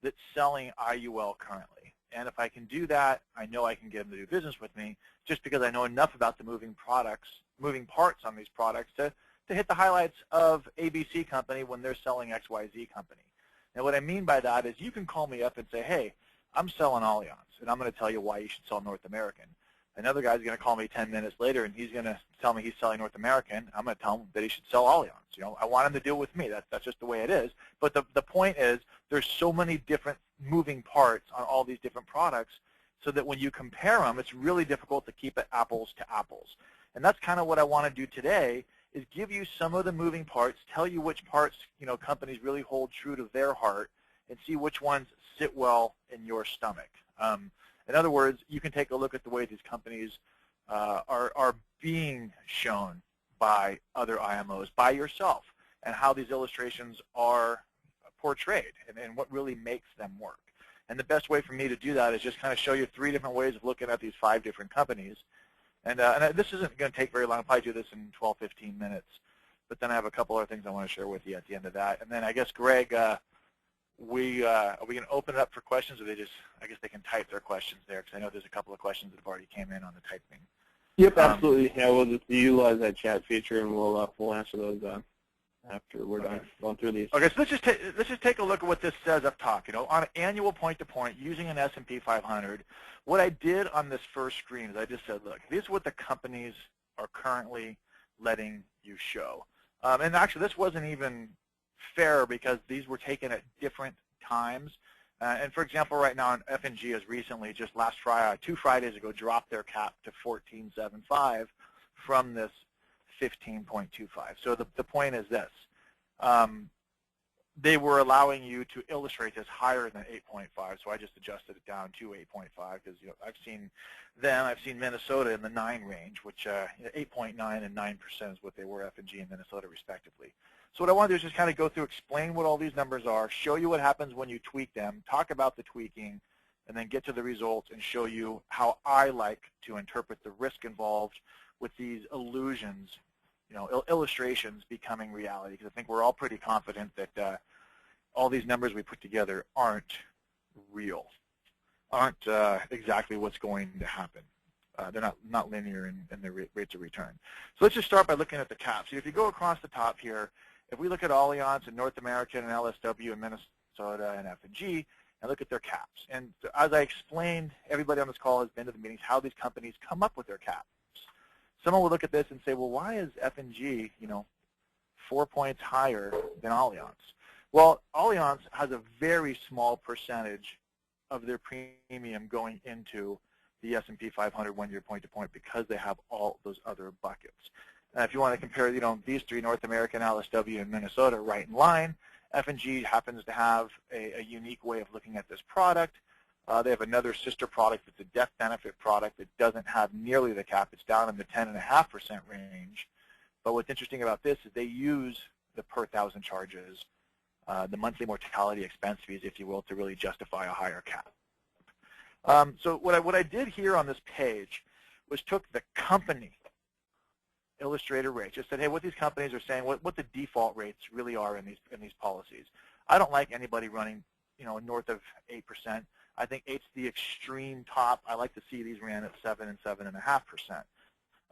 that's selling IUL currently. And if I can do that, I know I can get them to do business with me just because I know enough about the moving parts on these products to hit the highlights of ABC company when they're selling XYZ company. And what I mean by that is you can call me up and say, hey, I'm selling Allianz, and I'm going to tell you why you should sell North American. Another guy's going to call me 10 minutes later, and he's going to tell me he's selling North American. I'm going to tell him that he should sell Allianz. You know, I want him to deal with me. That's just the way it is. But the point is there's so many different moving parts on all these different products so that when you compare them, it's really difficult to keep it apples to apples. And that's kind of what I want to do today is give you some of the moving parts, tell you which parts, you know, companies really hold true to their heart, and see which ones sit well in your stomach. In other words, you can take a look at the way these companies are being shown by other IMOs, by yourself, and how these illustrations are portrayed and what really makes them work. And the best way for me to do that is just kind of show you 3 different ways of looking at these 5 different companies. And this isn't going to take very long. I'll probably do this in 12, 15 minutes. But then I have a couple other things I want to share with you at the end of that. And then I guess, Greg, are we going to open it up for questions, or I guess they can type their questions there, because I know there's a couple of questions that have already came in on the typing. Yep, absolutely. Yeah, we'll just utilize that chat feature, and we'll answer those after we're done going through these. Okay, so let's just take a look at what this says up top. You know, on an annual point-to-point using an S&P 500, what I did on this first screen is I just said, look, this is what the companies are currently letting you show. And actually, this wasn't even fair because these were taken at different times. And for example, right now, F&G has recently, just last Friday, 2 Fridays ago, dropped their cap to 14.75 from this 15.25. So the point is this. They were allowing you to illustrate this higher than 8.5, so I just adjusted it down to 8.5 because, you know, I've seen Minnesota in the 9 range, which 8.9 and 9% is what they were, F&G and Minnesota respectively. So what I want to do is just kind of go through, explain what all these numbers are, show you what happens when you tweak them, talk about the tweaking, and then get to the results and show you how I like to interpret the risk involved with these illusions, you know, illustrations becoming reality, because I think we're all pretty confident that all these numbers we put together aren't real, aren't exactly what's going to happen. They're not linear in their rates of return. So let's just start by looking at the caps. So if you go across the top here, if we look at Allianz and North American and LSW and Minnesota and F&G and look at their caps. And as I explained, everybody on this call has been to the meetings, how these companies come up with their caps. Someone will look at this and say, well, why is F&G, you know, 4 points higher than Allianz? Well, Allianz has a very small percentage of their premium going into the S&P 500 one-year point-to-point because they have all those other buckets. If you want to compare, you know, these 3, North American, LSW, and Minnesota, right in line, F&G happens to have a unique way of looking at this product. They have another sister product that's a death benefit product that doesn't have nearly the cap. It's down in the 10.5% range. But what's interesting about this is they use the per thousand charges, the monthly mortality expense fees, if you will, to really justify a higher cap. So what I did here on this page was took the company illustrated rates, just said, hey, what these companies are saying, what the default rates really are in these policies. I don't like anybody running, you know, north of 8%. I think 8's the extreme top. I like to see these ran at 7 and 7.5%.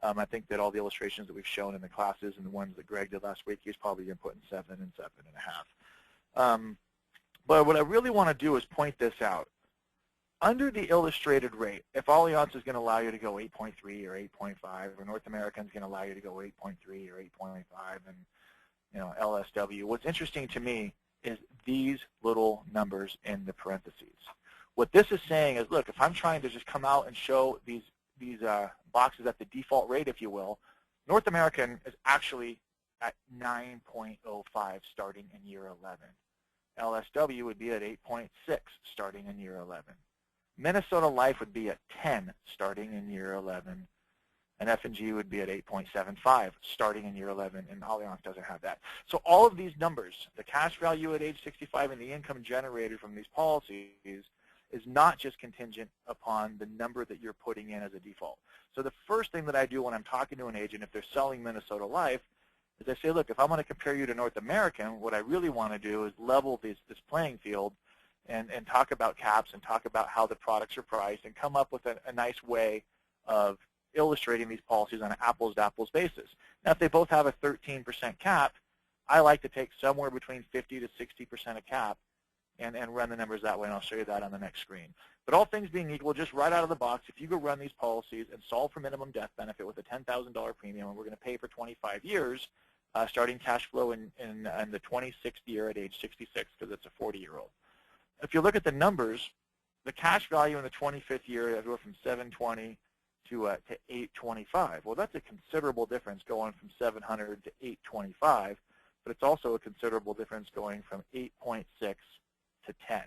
I think that all the illustrations that we've shown in the classes and the ones that Greg did last week, he's probably inputting 7 and 7.5. But what I really want to do is point this out. Under the illustrated rate, if Allianz is going to allow you to go 8.3 or 8.5, or North American is going to allow you to go 8.3 or 8.5, and, you know, LSW, what's interesting to me is these little numbers in the parentheses. What this is saying is, look, if I'm trying to just come out and show these boxes at the default rate, if you will, North American is actually at 9.05 starting in year 11. LSW would be at 8.6 starting in year 11. Minnesota Life would be at 10 starting in year 11, and F&G would be at 8.75 starting in year 11, and Allianz doesn't have that. So all of these numbers, the cash value at age 65 and the income generated from these policies, is not just contingent upon the number that you're putting in as a default. So the first thing that I do when I'm talking to an agent, if they're selling Minnesota Life, is I say, look, if I'm going to compare you to North American, what I really want to do is level this playing field and talk about caps and talk about how the products are priced and come up with a nice way of illustrating these policies on an apples-to-apples basis. Now, if they both have a 13% cap, I like to take somewhere between 50 to 60% of cap and run the numbers that way, and I'll show you that on the next screen. But all things being equal, just right out of the box, if you go run these policies and solve for minimum death benefit with a $10,000 premium, and we're going to pay for 25 years, starting cash flow in the 26th year at age 66, because it's a 40-year-old. If you look at the numbers, the cash value in the 25th year, I go from 720 to 825. Well, that's a considerable difference going from 700 to 825, but it's also a considerable difference going from 8.6 to 10.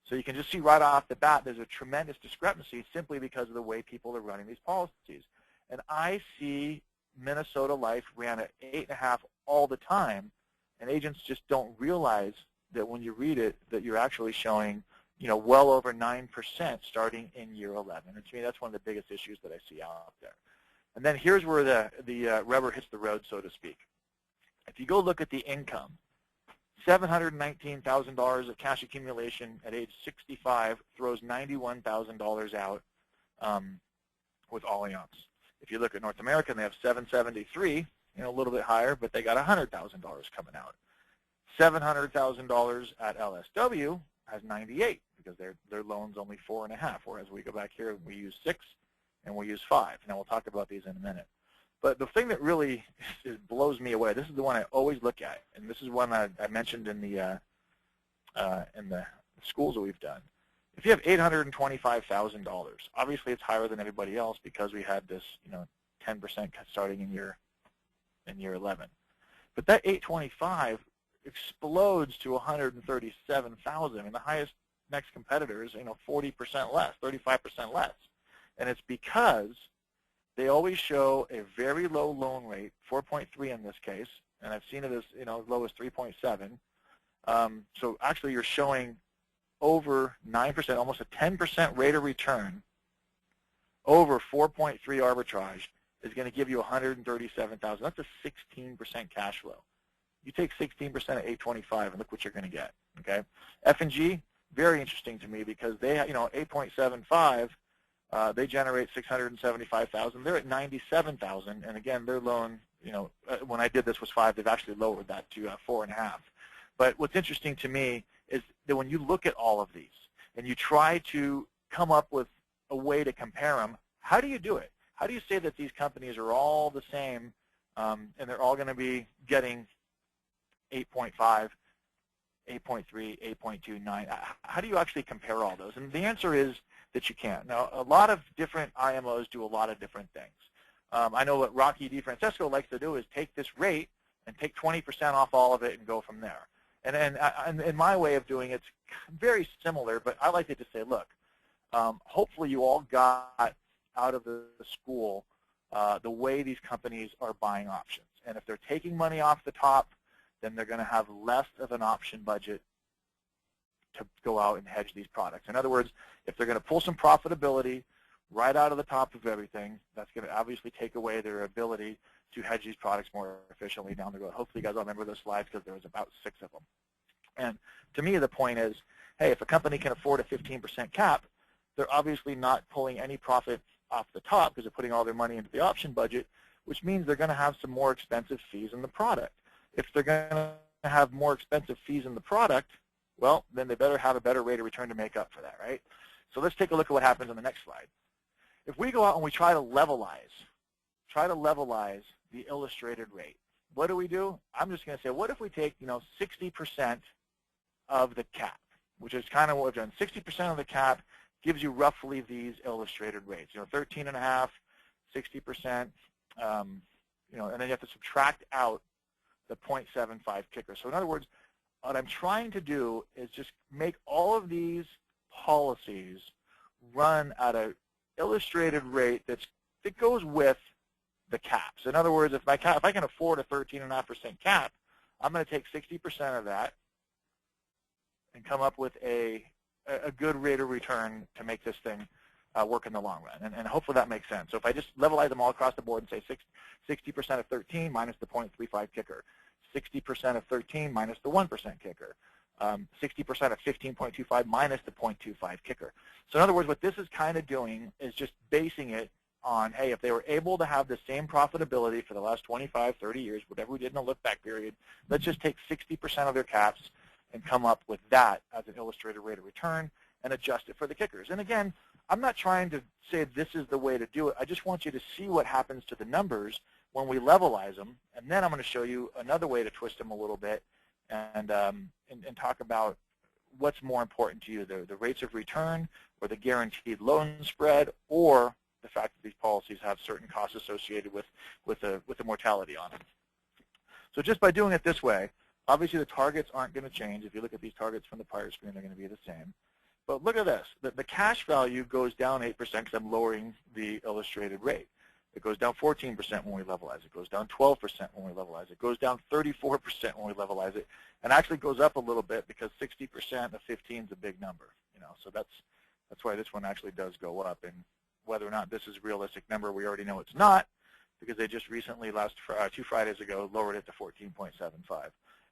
So you can just see right off the bat there's a tremendous discrepancy simply because of the way people are running these policies. And I see Minnesota Life ran at 8.5 all the time, and agents just don't realize that when you read it that you're actually showing, well over 9% starting in year 11. And to me, that's one of the biggest issues that I see out there. And then here's where the rubber hits the road, so to speak. If you go look at the income, $719,000 of cash accumulation at age 65 throws $91,000 out with Allianz. If you look at North America, they have $773, a little bit higher, but they got $100,000 coming out. $700,000 at LSW has 98 because their loan's only 4.5, whereas we go back here and we use 6 and we use 5. Now we'll talk about these in a minute. But the thing that really blows me away, this is the one I always look at, and this is one I mentioned in the schools that we've done. If you have $825,000, obviously it's higher than everybody else because we had this, 10% starting in year 11. But that 825 explodes to 137,000, and the highest next competitor is 40% less, 35% less, and it's because they always show a very low loan rate, 4.3 in this case, and I've seen it as as low as 3.7. So actually, you're showing over 9%, almost a 10% rate of return over 4.3 arbitrage is going to give you 137,000. That's a 16% cash flow. You take 16% at 825, and look what you're going to get. Okay, F&G, very interesting to me because they, 8.75. They generate 675,000. They're at 97,000, and again, their loan, when I did this was 5. They've actually lowered that to 4.5. But what's interesting to me is that when you look at all of these and you try to come up with a way to compare them, how do you do it? How do you say that these companies are all the same and they're all going to be getting 8.5, 8.3, 8.2, 9? How do you actually compare all those? And the answer is that you can't. Now, a lot of different IMOs do a lot of different things. I know what Rocky DeFrancesco likes to do is take this rate and take 20% off all of it and go from there. And in my way of doing it, it's very similar, but I like it to say, look, hopefully you all got out of the school the way these companies are buying options. And if they're taking money off the top, then they're going to have less of an option budget to go out and hedge these products. In other words, if they're going to pull some profitability right out of the top of everything, that's going to obviously take away their ability to hedge these products more efficiently down the road. Hopefully you guys all remember those slides because there was about 6 of them. And to me, the point is, hey, if a company can afford a 15% cap, they're obviously not pulling any profit off the top because they're putting all their money into the option budget, which means they're going to have some more expensive fees in the product. If they're going to have more expensive fees in the product, well, then they better have a better rate of return to make up for that, right? So let's take a look at what happens on the next slide. If we go out and we try to levelize the illustrated rate, what do? I'm just going to say, what if we take, 60% of the cap, which is kind of what we've done. 60% of the cap gives you roughly these illustrated rates, 13.5, 60%, and then you have to subtract out the 0.75 kicker. So in other words, what I'm trying to do is just make all of these policies run at an illustrated rate that goes with the caps. In other words, if I can afford a 13.5% cap, I'm going to take 60% of that and come up with a good rate of return to make this thing work in the long run. And hopefully that makes sense. So if I just levelize them all across the board and say 60% of 13 minus the 0.35 kicker, 60% of 13 minus the 1% kicker, 60% of 15.25 minus the 0.25 kicker. So in other words, what this is kind of doing is just basing it on, hey, if they were able to have the same profitability for the last 25, 30 years, whatever we did in the look-back period, let's just take 60% of their caps and come up with that as an illustrated rate of return and adjust it for the kickers. And again, I'm not trying to say this is the way to do it. I just want you to see what happens to the numbers when we levelize them, and then I'm going to show you another way to twist them a little bit and talk about what's more important to you, the rates of return or the guaranteed loan spread, or the fact that these policies have certain costs associated with the mortality on them. So just by doing it this way, obviously the targets aren't going to change. If you look at these targets from the prior screen, they're going to be the same. But look at this. The cash value goes down 8% because I'm lowering the illustrated rate. It goes down 14% when we levelize it. It goes down 12% when we levelize it. It goes down 34% when we levelize it. And actually goes up a little bit because 60% of 15 is a big number. So that's why this one actually does go up. And whether or not this is a realistic number, we already know it's not, because they just recently, 2 Fridays ago, lowered it to 14.75.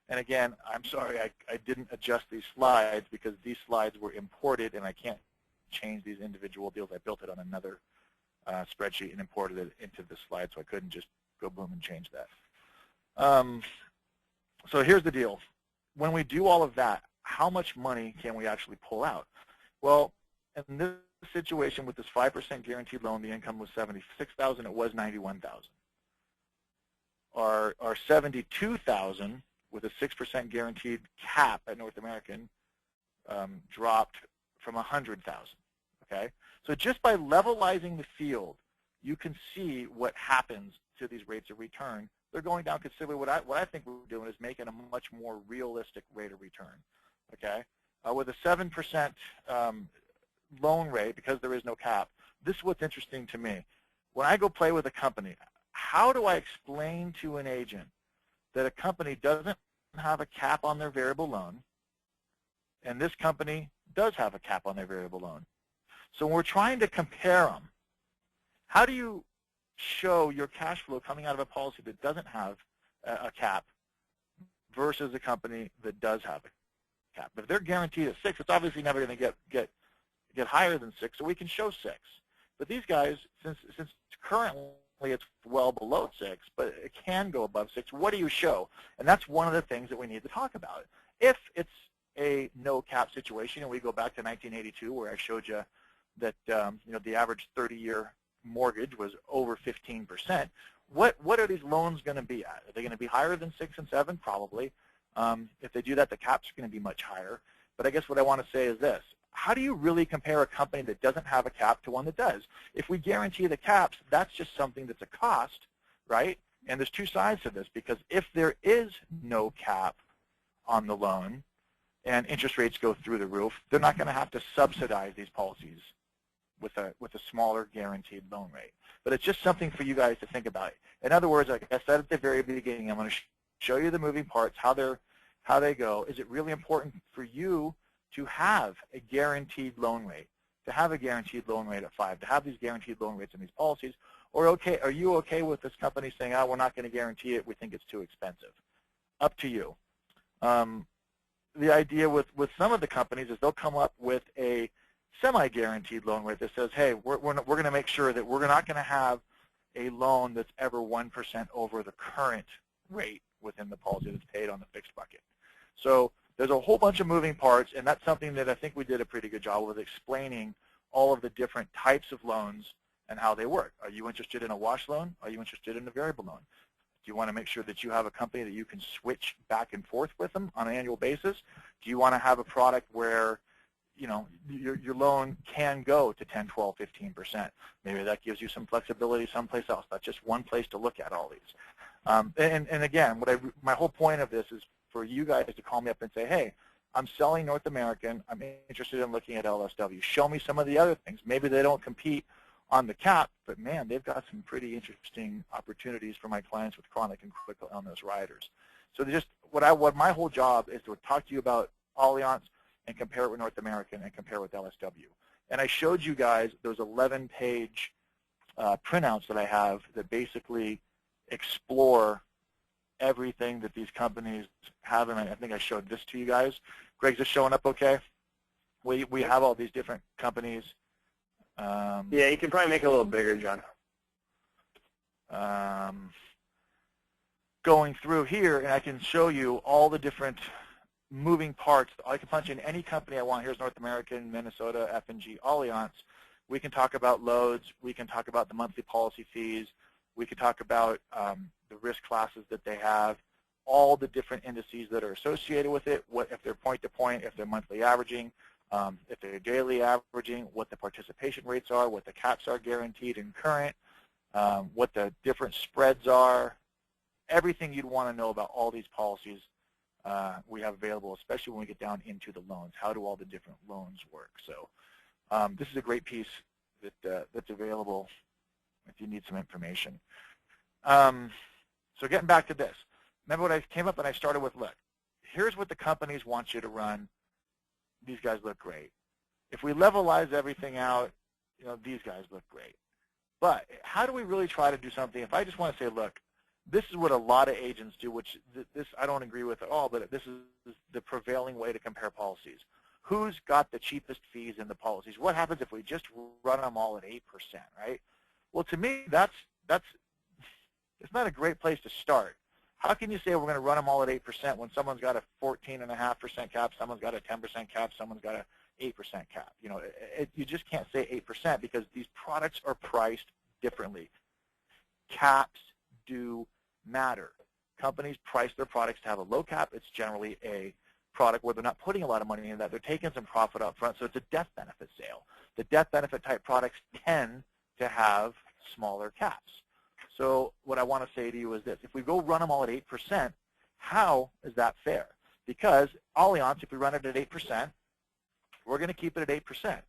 And again, I'm sorry, I didn't adjust these slides because these slides were imported, and I can't change these individual deals. I built it on another spreadsheet and imported it into the slide, so I couldn't just go boom and change that. So here's the deal. When we do all of that, how much money can we actually pull out? Well, in this situation with this 5% guaranteed loan, the income was $76,000. It was $91,000. Our $72,000 with a 6% guaranteed cap at North American dropped from $100,000. Okay, so just by levelizing the field, you can see what happens to these rates of return. They're going down considerably. What I think we're doing is making a much more realistic rate of return. Okay, with a 7% loan rate, because there is no cap, this is what's interesting to me. When I go play with a company, how do I explain to an agent that a company doesn't have a cap on their variable loan, and this company does have a cap on their variable loan? So when we're trying to compare them, how do you show your cash flow coming out of a policy that doesn't have a cap versus a company that does have a cap? If they're guaranteed at 6, it's obviously never going to get higher than 6, so we can show 6. But these guys, since currently it's well below 6, but it can go above 6, what do you show? And that's one of the things that we need to talk about. If it's a no cap situation, and we go back to 1982 where I showed you that the average 30-year mortgage was over 15%, what are these loans going to be at? Are they going to be higher than 6 and 7? Probably. If they do that, the cap's going to be much higher. But I guess what I want to say is this. How do you really compare a company that doesn't have a cap to one that does? If we guarantee the caps, that's just something that's a cost, right? And there's two sides to this, because if there is no cap on the loan and interest rates go through the roof, they're not going to have to subsidize these policies with a smaller guaranteed loan rate. But it's just something for you guys to think about. In other words, like I said at the very beginning, I'm going to show you the moving parts, how they go. Is it really important for you to have a guaranteed loan rate, to have a guaranteed loan rate at 5, to have these guaranteed loan rates in these policies? Or are you okay with this company saying, we're not going to guarantee it, we think it's too expensive? Up to you. The idea with some of the companies is they'll come up with a semi-guaranteed loan rate that says, hey, we're going to make sure that we're not going to have a loan that's ever 1% over the current rate within the policy that's paid on the fixed bucket. So there's a whole bunch of moving parts, and that's something that I think we did a pretty good job with explaining all of the different types of loans and how they work. Are you interested in a wash loan? Are you interested in a variable loan? Do you want to make sure that you have a company that you can switch back and forth with them on an annual basis? Do you want to have a product where your loan can go to 10, 12, 15%? Maybe that gives you some flexibility someplace else. That's just one place to look at all these. And again, my whole point of this is for you guys to call me up and say, hey, I'm selling North American. I'm interested in looking at LSW. Show me some of the other things. Maybe they don't compete on the cap, but man, they've got some pretty interesting opportunities for my clients with chronic and critical illness riders. So what my whole job is to talk to you about Allianz and compare it with North American and compare it with LSW. And I showed you guys those 11-page printouts that I have that basically explore everything that these companies have, and I think I showed this to you guys. Greg, is this showing up okay? We have all these different companies. Yeah, you can probably make it a little bigger, John. Going through here, and I can show you all the different moving parts. I can punch in any company I want. Here's North American, Minnesota, F&G, Allianz. We can talk about loads. We can talk about the monthly policy fees. We can talk about the risk classes that they have, all the different indices that are associated with it, what if they're point-to-point, if they're monthly averaging, if they're daily averaging, what the participation rates are, what the caps are guaranteed and current, what the different spreads are, everything you'd want to know about all these policies we have available, especially when we get down into the loans. How do all the different loans work? So this is a great piece that's available if you need some information. So getting back to this, remember when I came up and I started with, look, here's what the companies want you to run. These guys look great. If we levelize everything out, you know, these guys look great. But how do we really try to do something? If I just want to say, look, this is what a lot of agents do, which this I don't agree with at all, but this is the prevailing way to compare policies. Who's got the cheapest fees in the policies? What happens if we just run them all at 8%, right? Well, to me, it's not a great place to start. How can you say we're going to run them all at 8% when someone's got a 14.5% cap, someone's got a 10% cap, someone's got an 8% cap? You know, you just can't say 8% because these products are priced differently. Caps do matter. Companies price their products to have a low cap. It's generally a product where they're not putting a lot of money in that. They're taking some profit up front, so it's a death benefit sale. The death benefit type products tend to have smaller caps. So what I want to say to you is this. If we go run them all at 8%, how is that fair? Because Allianz, if we run it at 8%, we're going to keep it at 8%.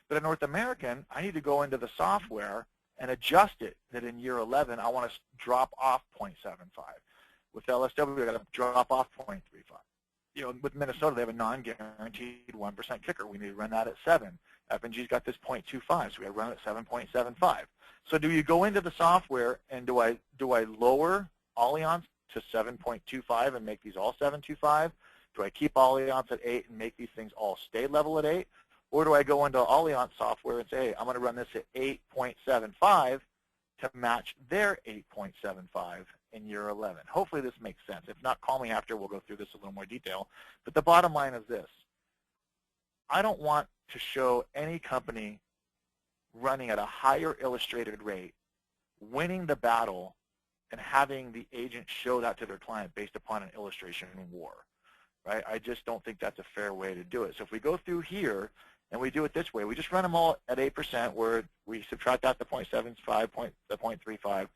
But in North American, I need to go into the software and adjust it that in year 11, I want to drop off 0.75. With LSW, we've got to drop off 0.35. You know, with Minnesota, they have a non-guaranteed 1% kicker. We need to run that at 7. F&G's got this 0.25, so we got to run it at 7.75. So do you go into the software and do I lower Allianz to 7.25 and make these all 7.25? Do I keep Allianz at 8 and make these things all stay level at 8? Or do I go into Allianz software and say, hey, I'm going to run this at 8.75 to match their 8.75 in year 11? Hopefully this makes sense. If not, call me after. We'll go through this in a little more detail. But the bottom line is this. I don't want to show any company running at a higher illustrated rate, winning the battle, and having the agent show that to their client based upon an illustration war. Right? I just don't think that's a fair way to do it. So if we go through here and we do it this way, we just run them all at 8% where we subtract out the 0.75, the 0.35,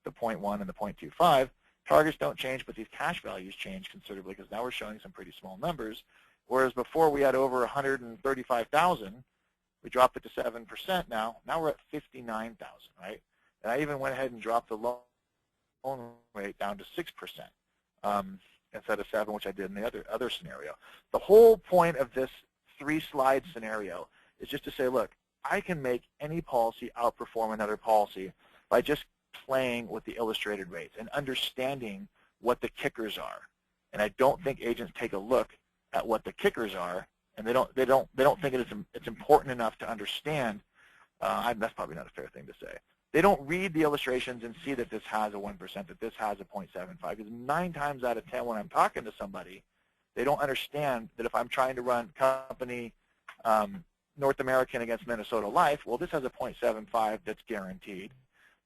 the 0.1, and the 0.25. Targets don't change, but these cash values change considerably because now we're showing some pretty small numbers. Whereas before we had over 135,000, we drop it to 7% now. Now we're at 59,000, right? And I even went ahead and dropped the loan rate down to 6%. Instead of 7, which I did in the other scenario. The whole point of this 3-slide scenario is just to say, look, I can make any policy outperform another policy by just playing with the illustrated rates and understanding what the kickers are. And I don't think agents take a look at what the kickers are, and they don't think it's important enough to understand. That's probably not a fair thing to say. They don't read the illustrations and see that this has a 1%, that this has a 0.75. Because 9 times out of 10 when I'm talking to somebody, they don't understand that if I'm trying to run company North American against Minnesota Life, well, this has a 0.75 that's guaranteed.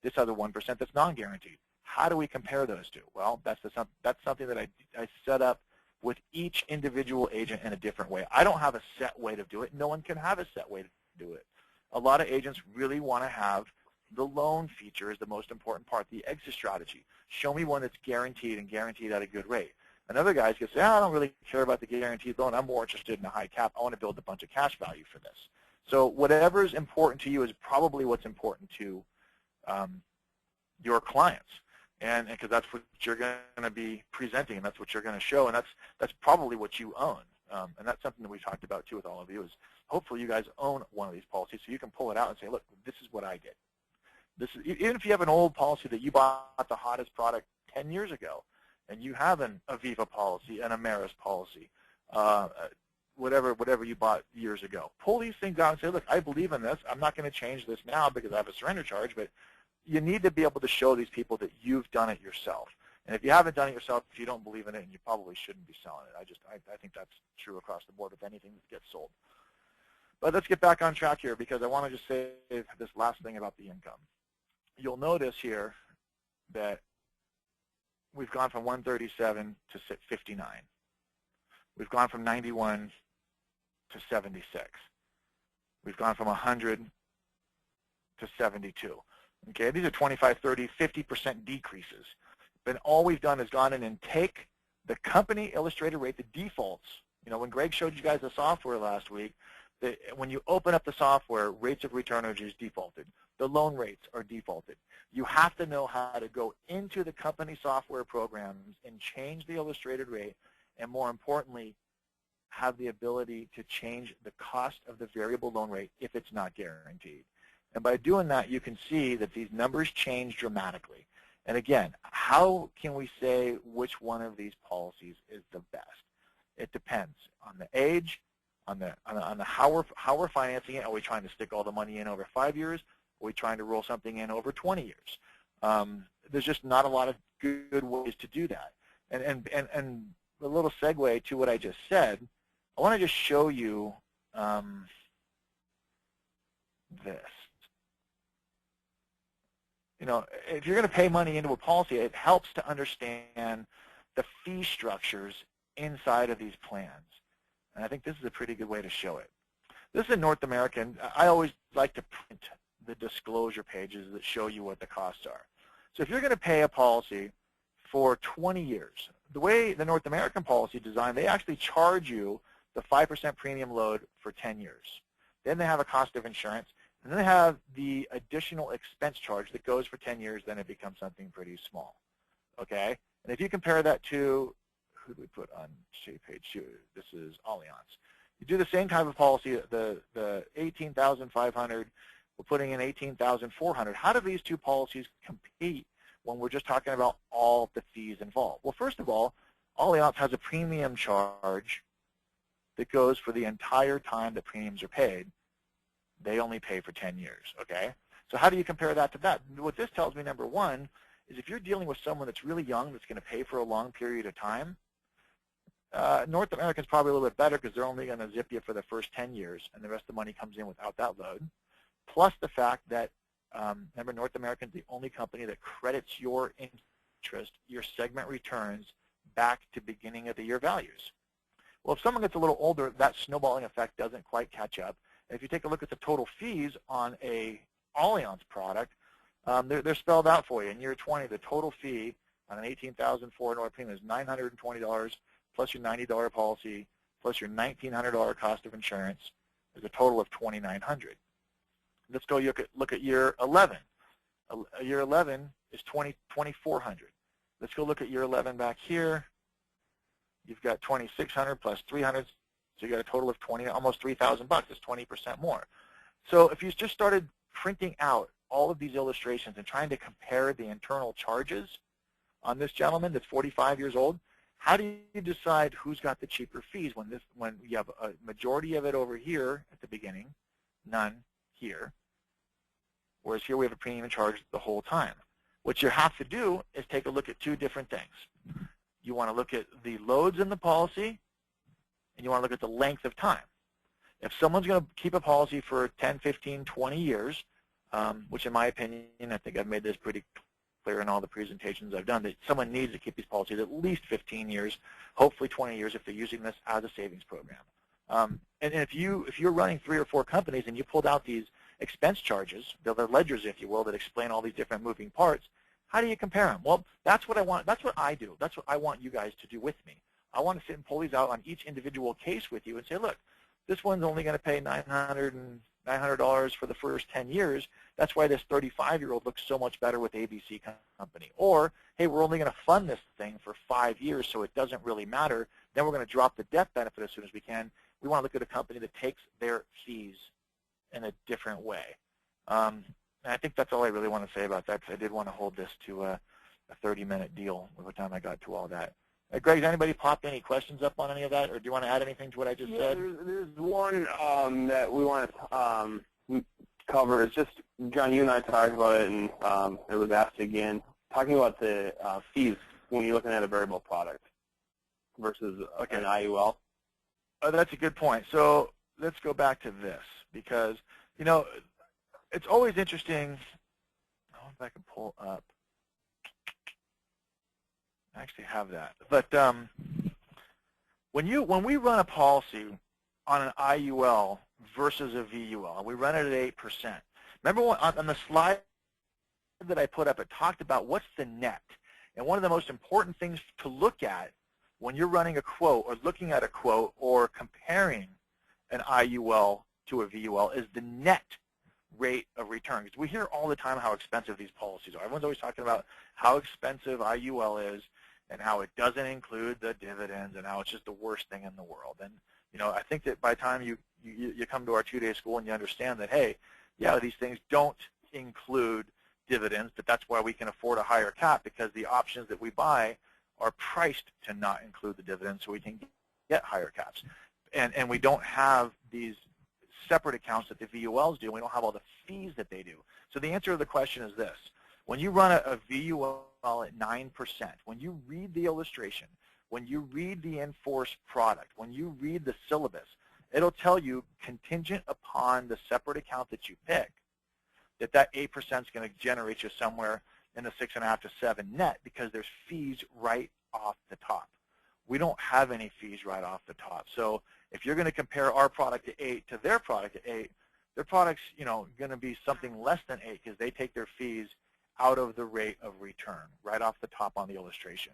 This has a 1% that's non-guaranteed. How do we compare those two? Well, that's something that I set up with each individual agent in a different way. I don't have a set way to do it. No one can have a set way to do it. A lot of agents really want to have the loan feature is the most important part, the exit strategy. Show me one that's guaranteed and guaranteed at a good rate. Another guy's going to say, I don't really care about the guaranteed loan. I'm more interested in a high cap. I want to build a bunch of cash value for this. So whatever is important to you is probably what's important to your clients. And because that's what you're going to be presenting, and that's what you're going to show, and that's probably what you own. And that's something that we talked about, too, with all of you, is hopefully you guys own one of these policies so you can pull it out and say, look, this is what I did. This is, even if you have an old policy that you bought the hottest product 10 years ago, and you have an Aviva policy, an Ameris policy, whatever you bought years ago. Pull these things out and say, look, I believe in this. I'm not going to change this now because I have a surrender charge, but you need to be able to show these people that you've done it yourself. And if you haven't done it yourself, if you don't believe in it, you probably shouldn't be selling it. I think that's true across the board with anything that gets sold. But let's get back on track here, because I want to just say this last thing about the income. You'll notice here that we've gone from 137 to 59. We've gone from 91 to 76. We've gone from 100 to 72. Okay, these are 25, 30, 50% decreases. But all we've done is gone in and take the company illustrated rate, the defaults. You know, when Greg showed you guys the software last week, when you open up the software, rates of return are just defaulted. The loan rates are defaulted. You have to know how to go into the company software programs and change the illustrated rate, and more importantly, have the ability to change the cost of the variable loan rate if it's not guaranteed. And by doing that, you can see that these numbers change dramatically. And again, how can we say which one of these policies is the best? It depends on the age, on the how we're financing it. Are we trying to stick all the money in over 5 years? Are we trying to roll something in over 20 years? There's just not a lot of good ways to do that. And a little segue to what I just said, I want to just show you this. You know, if you're going to pay money into a policy, it helps to understand the fee structures inside of these plans. And I think this is a pretty good way to show it. This is in North American. I always like to print the disclosure pages that show you what the costs are. So if you're going to pay a policy for 20 years, the way the North American policy is designed, they actually charge you the 5% premium load for 10 years. Then they have a cost of insurance. And then they have the additional expense charge that goes for 10 years, then it becomes something pretty small, okay? And if you compare that to, who do we put on page 2? This is Allianz. You do the same type of policy, the 18,500, we're putting in 18,400. How do these two policies compete when we're just talking about all the fees involved? Well, first of all, Allianz has a premium charge that goes for the entire time that premiums are paid. They only pay for 10 years, okay? So how do you compare that to that? What this tells me, number one, is if you're dealing with someone that's really young that's going to pay for a long period of time, North American's probably a little bit better because they're only going to zip you for the first 10 years, and the rest of the money comes in without that load. Plus the fact that, remember, North American's the only company that credits your interest, your segment returns, back to beginning of the year values. Well, if someone gets a little older, that snowballing effect doesn't quite catch up. If you take a look at the total fees on a Allianz product, they're spelled out for you. In year 20, the total fee on an $18,400 premium is $920 plus your $90 policy plus your $1,900 cost of insurance is a total of $2,900. Let's go look at year 11. Year 11 is $2,400. Let's go look at year 11 back here. You've got $2,600 plus $300. So you got a total of almost $3,000 bucks. It's 20% more. So if you just started printing out all of these illustrations and trying to compare the internal charges on this gentleman that's 45 years old, how do you decide who's got the cheaper fees when you have a majority of it over here at the beginning, none here, whereas here we have a premium charge the whole time? What you have to do is take a look at two different things. You want to look at the loads in the policy, and you want to look at the length of time. If someone's going to keep a policy for 10, 15, 20 years, which in my opinion, I think I've made this pretty clear in all the presentations I've done, that someone needs to keep these policies at least 15 years, hopefully 20 years if they're using this as a savings program. And if you're running 3 or 4 companies and you pulled out these expense charges, the ledgers, if you will, that explain all these different moving parts, how do you compare them? Well, that's what I want. That's what I do. That's what I want you guys to do with me. I want to sit and pull these out on each individual case with you and say, look, this one's only going to pay $900 for the first 10 years. That's why this 35-year-old looks so much better with ABC Company. Or, hey, we're only going to fund this thing for 5 years, so it doesn't really matter. Then we're going to drop the death benefit as soon as we can. We want to look at a company that takes their fees in a different way. And I think that's all I really want to say about that, because I did want to hold this to a a 30-minute deal by the time I got to all that. Greg, does anybody pop any questions up on any of that, or do you want to add anything to what I just said? There's one that we want to cover. It's just, John, you and I talked about it, and it was asked again, talking about the fees when you're looking at a variable product versus an IUL. Oh, that's a good point. So let's go back to this, because, you know, it's always interesting. I don't know if I can pull up. I actually have that. But when we run a policy on an IUL versus a VUL, we run it at 8%. Remember on the slide that I put up, it talked about what's the net. And one of the most important things to look at when you're running a quote or looking at a quote or comparing an IUL to a VUL is the net rate of return. Because we hear all the time how expensive these policies are. Everyone's always talking about how expensive IUL is and how it doesn't include the dividends and how it's just the worst thing in the world. And, you know, I think that by the time you come to our two-day school and you understand that, hey, yeah, these things don't include dividends, but that's why we can afford a higher cap, because the options that we buy are priced to not include the dividends, so we can get higher caps. And we don't have these separate accounts that the VULs do. We don't have all the fees that they do. So the answer to the question is this. When you run a VUL at 9%, when you read the illustration, when you read the enforced product, when you read the syllabus, it'll tell you, contingent upon the separate account that you pick, that 8% is going to generate you somewhere in the 6.5 to 7 net, because there's fees right off the top. We don't have any fees right off the top. So if you're going to compare our product to 8 to their product to 8, their product's, you know, going to be something less than 8, because they take their fees out of the rate of return right off the top on the illustration.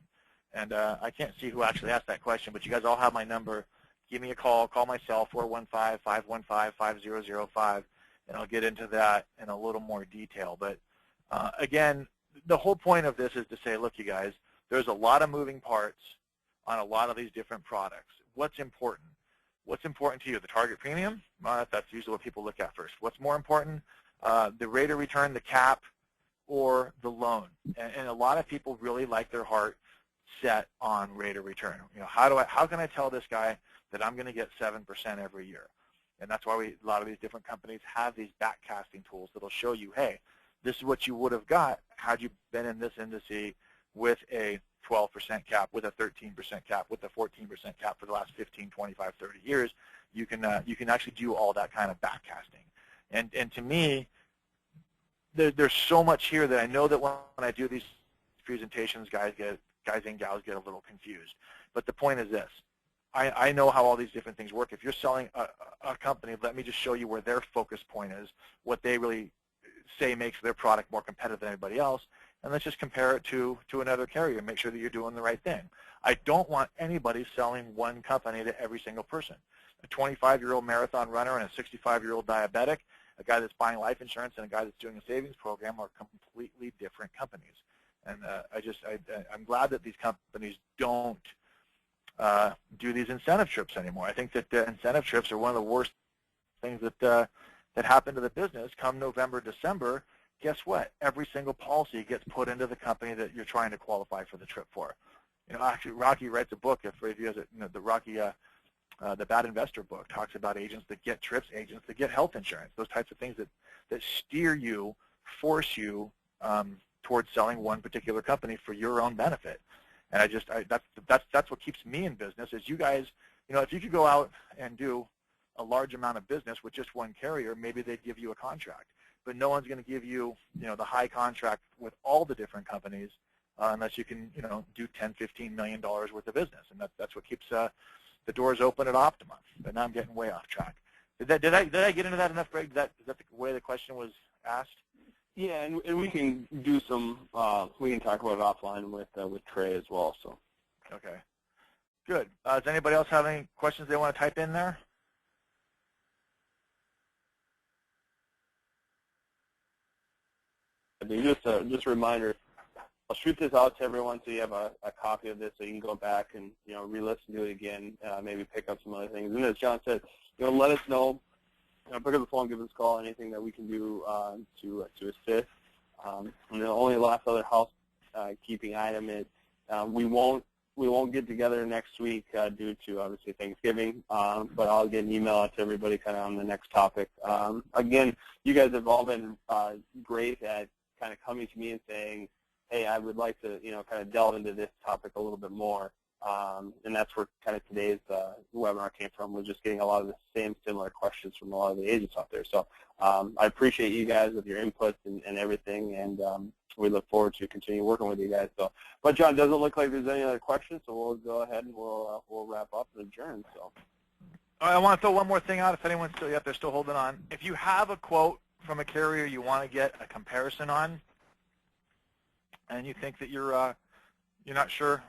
And I can't see who actually asked that question, but you guys all have my number. Give me a call. Call my cell, 415-515-5005, and I'll get into that in a little more detail. But again, the whole point of this is to say, look, you guys, there's a lot of moving parts on a lot of these different products. What's important? What's important to you? The target premium? Well, that's usually what people look at first. What's more important? The rate of return, the cap, or the loan? And a lot of people really like their heart set on rate of return. You know, how can I tell this guy that I'm going to get 7% every year? And that's why a lot of these different companies have these backcasting tools that'll show you, hey, this is what you would have got had you been in this industry with a 12% cap, with a 13% cap, with a 14% cap for the last 15, 25, 30 years. You can actually do all that kind of backcasting. And to me, there's so much here that I know that when I do these presentations, guys and gals get a little confused. But the point is this. I know how all these different things work. If you're selling a company, let me just show you where their focus point is, what they really say makes their product more competitive than everybody else, and let's just compare it to another carrier and make sure that you're doing the right thing. I don't want anybody selling one company to every single person. A 25-year-old marathon runner and a 65-year-old diabetic, a guy that's buying life insurance and a guy that's doing a savings program are completely different companies. And I'm glad that these companies don't do these incentive trips anymore. I think that incentive trips are one of the worst things that happen to the business. Come November, December, guess what? Every single policy gets put into the company that you're trying to qualify for the trip for. You know, actually, Rocky writes a book. If you guys, the Rocky, the Bad Investor book talks about agents that get trips, agents that get health insurance, those types of things that steer you, force you towards selling one particular company for your own benefit. And that's what keeps me in business. Is you guys, you know, if you could go out and do a large amount of business with just one carrier, maybe they'd give you a contract. But no one's going to give you, you know, the high contract with all the different companies unless you can, you know, do $10, $15 million worth of business. And that's what keeps the doors open at Optima. But now I'm getting way off track. Did I get into that enough, Greg? Is that the way the question was asked? Yeah, and we can do some. We can talk about it offline with Trey as well. So. Okay. Good. Does anybody else have any questions they want to type in there? Just a reminder. I'll shoot this out to everyone so you have a copy of this, so you can go back and, you know, re-listen to it again, maybe pick up some other things. And as John said, you know, let us know. You know, pick up the phone, give us a call, anything that we can do to assist. And the only last other keeping item is we won't get together next week due to obviously Thanksgiving, but I'll get an email out to everybody kind of on the next topic. Again, you guys have all been great at kind of coming to me and saying, hey, I would like to kind of delve into this topic a little bit more. And that's where kind of today's webinar came from, was just getting a lot of the same similar questions from a lot of the agents out there. So I appreciate you guys with your inputs and everything, and we look forward to continue working with you guys. So, but John, doesn't look like there's any other questions, so we'll go ahead and we'll wrap up and adjourn. So I want to throw one more thing out if anyone's still they're still holding on. If you have a quote from a carrier you want to get a comparison on, and you think that you're not sure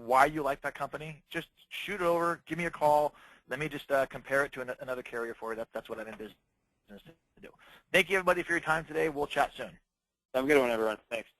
why you like that company, just shoot it over, give me a call. Let me just compare it to another carrier for you. That's what I'm in business to do. Thank you, everybody, for your time today. We'll chat soon. Have a good one, everyone. Thanks.